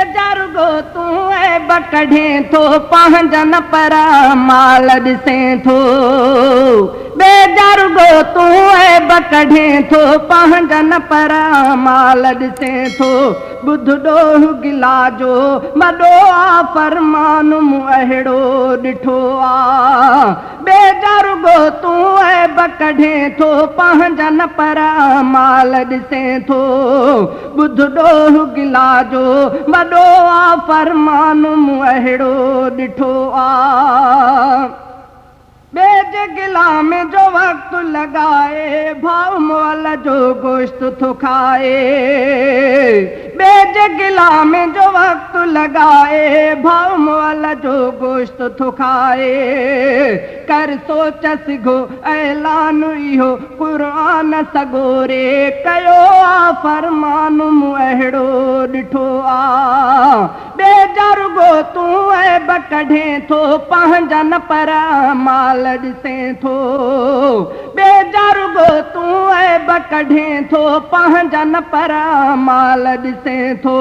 बेजरुगो तू ऐब कढे थो पंहिंजन पर माल ॾिसे थो। बेजरुगो तू ऐब कढे थो पंहिंजन पर माल ॾिसे थो। ॿुध ॾोह गिला जो वॾो आ फरमान मूं अहिड़ो ॾिठो आ। बेजरुगो तू ऐब कढे थो पंहिंजन पर माल ॾिसे थो। ॿुध ॾोह गिला जो वॾो आ फरमान मूं अहिड़ो ॾिठो आ। बेज गिलाम जो वक़्तु लॻाए भाव मोल जो गोश्त थो खाए। बेज गिलाम जो वक़्तु लॻाए भाव मोल जो गोश्त थो खाए। कर सोच सिघो ऐलान इहो क़ुरान सगोरे कयो आ फरमान मूं अहिड़ो ॾिठो आ। बेजरुगो तू ऐब कढे थो पंहिंजन पर माल ॾिसे थो। बेजरुगो तू ऐब कढे थो पंहिंजन पर माल ॾिसे थो।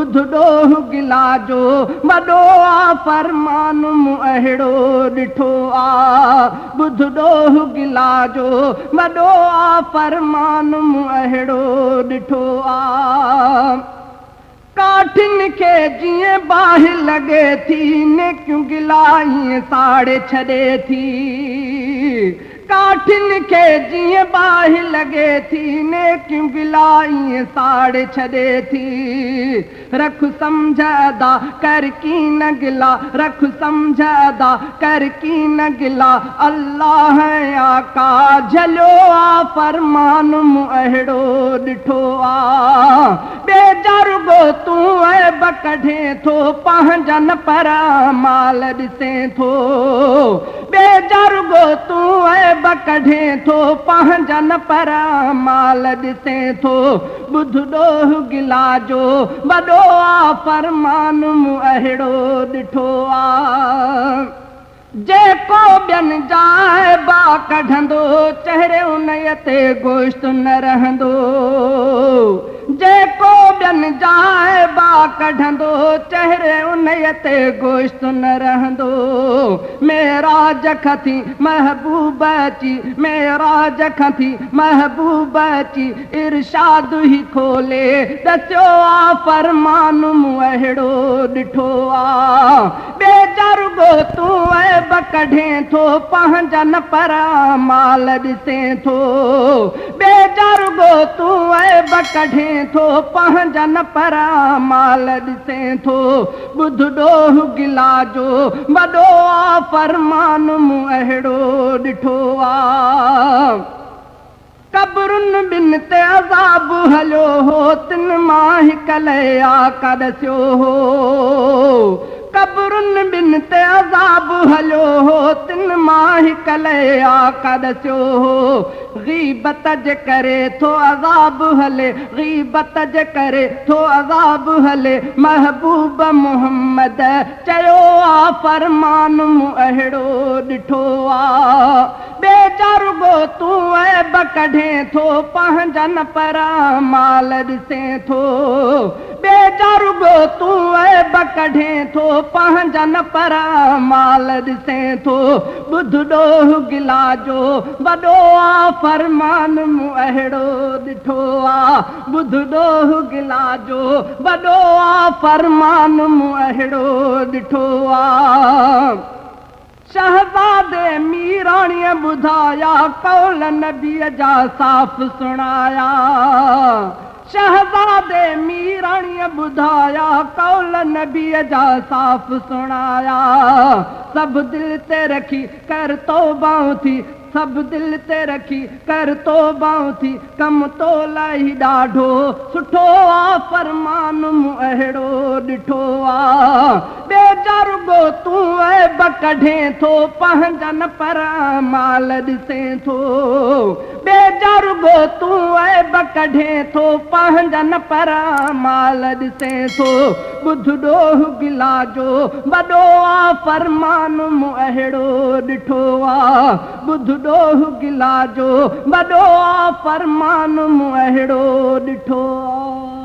ॿुध ॾोह गिला जो वॾो आ फरमान मूं अहिड़ो ॾिठो आ। ॿुध ॾोह गिला जो वॾो आ फरमान मूं अहिड़ो ॾिठो आ। काठिन खे जीअं बाहि लॻे थी नेकियूं गिला ईअं साड़े छॾे थी। काठिन खे जीअं बाहि लॻे थी नेकियूं गिला ईअं साड़े छॾे थी। रख सम्झ अदा कर कीन गिला रख सम्झ अदा कर कीन गिला अल्लाह आका झलियो आ फरमान मूं अहिड़ो ॾिठो आ। बेजरुगो तू ऐब कढे थो पंहिंजन पर माल ॾिसे थो। बेजरुगो तू ऐब कढे थो पंहिंजन पर माल ॾिसे थो। ॿुध ॾोह गिला जो वॾो आ फरमान मूं अहिड़ो ॾिठो आ। जेको ॿियनि जा ऐबा कढंदो चहिरे उन ते गोश्त न रहंदो। जेको ॿियनि जा ऐबा कढंदो चहिरे उन ते गोश्त न रहंदो। मेराज खथी महबूब अची मेराज खथी महबूब अची इरशाद ई खोले दसियो आ फरमान मूं अहिड़ो ॾिठो आ। बेजरुगो तू ऐब कढे थो पंहिंजन पर माल ॾिसे थो। बेजरुगो तू ऐब कढे थो पंहिंजन पर माल ॾिसे थो। ॿुध ॾोह गिला जो वॾो आ फरमान मूं अहिड़ो ॾिठो आ। कब्रुनि ॿिनि ते अज़ाब हलियो हो तिन मां हिक लय आका ॾसियो हो। कब्रुनि ॿिनि ते अज़ाब हलियो हो तिन मां हिक लय आका ॾसियो हो। ग़ीबत जे करे थो अज़ाब हले ग़ीबत जे करे थो अज़ाब हले महबूब मोहम्मद चयो आ फरमान मूं अहिड़ो ॾिठो आ। बेजरुगो तू ऐब कढे थो पंहिंजन पर माल ॾिसे थो। बेजरुगो तू ऐब कढे थो पंहिंजन पर माल ॾिसे थो। ॿुध ॾोह गिला जो वॾो आ फरमान मूं अहिड़ो ॾिठो आ। ॿुध ॾोह गिला जो वॾो आ फरमान मूं अहिड़ो ॾिठो आ। शहज़ादे मीराणीअ ॿुधाया कौल नबीअ जा साफ़ सुणाया। शहज़ादे मीराणीअ ॿुधाया कौल नबीअ जा साफ़ सुणाया। सभु दिलि ते रखी कर तौबाऊं थी सभु दिलि ते रखी कर तौबाऊं थी कमु तो लाइ ॾाढो सुठो आ फरमान मूं अहिड़ो ॾिठो आ। बेजरुगो तू ऐब कढे थो पंहिंजन पर माल ॾिसे थो। बेजरुगो तू ऐब कढे थो पंहिंजन पर माल ॾिसे थो। ॿुध ॾोह गिला जो वॾो आ फरमान मूं अहिड़ो ॾिठो आ। ॿुध ॾोह गिला जो वॾो आ फरमान मूं अहिड़ो ॾिठो आ।